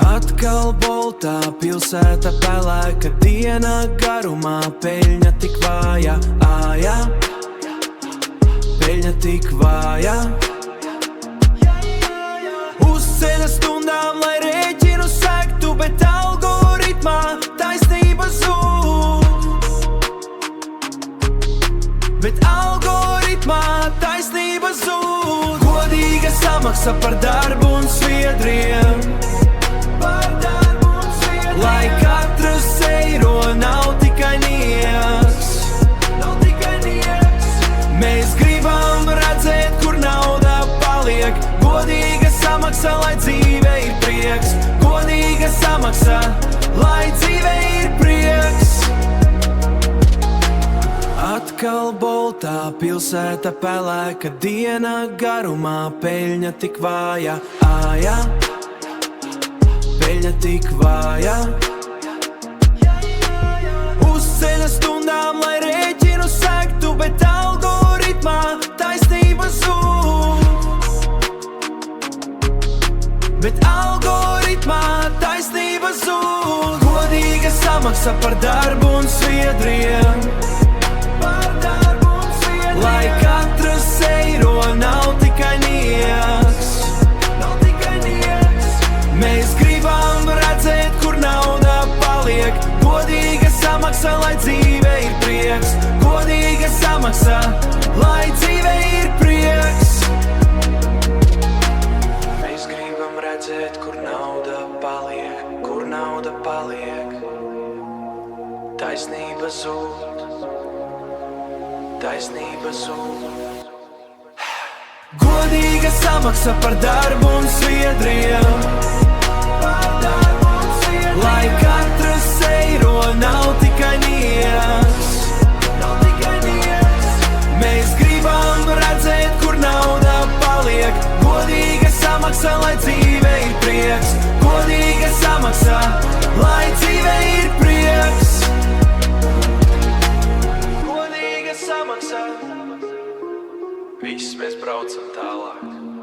Atkal boltā pilsēta pelēka, diena garumā peļņa tik vāja, ājā, peļņa tik vāja. Uz ceļa stundām, lai rēķinu sektu, bet algoritmā taisnība zūd. Bet algoritmā taisnība zūd. Godīga samaksa par darbu un sviedriem, lai katrs eiro nav tikai nieks. Mēs gribam redzēt, kur nauda paliek. Godīga samaksa, lai dzīve ir prieks. Godīga samaksa, lai dzīve ir prieks. Atkal boltā pilsēta pelēka, diena garumā peļņa tik vāja, ājā, peļņa tik vāja. Uz ceļa stundām, lai rēķinu sektu, bet algoritmā taisnība zūd. Bet algoritmā taisnība zūd. Godīga samaksa par darbu un sviedriem, lai katrs eiro nav tikai nieks. Mēs gribam redzēt, kur nauda paliek. Godīga samaksa, lai dzīve ir prieks. Godīga samaksa, lai dzīve ir prieks. Mēs gribam redzēt, kur nauda paliek. Kur nauda paliek. Taisnība zūd. Taisnība zūd. Godīga samaksa par darbu un sviedriem, lai katrs eiro nav tikai nieks. Mēs gribam redzēt, kur nauda paliek. Godīga samaksa, lai dzīve ir prieks. Godīga samaksa, lai dzīve ir prieks. Godīga samaksa. Viss mēs braucam tālāk.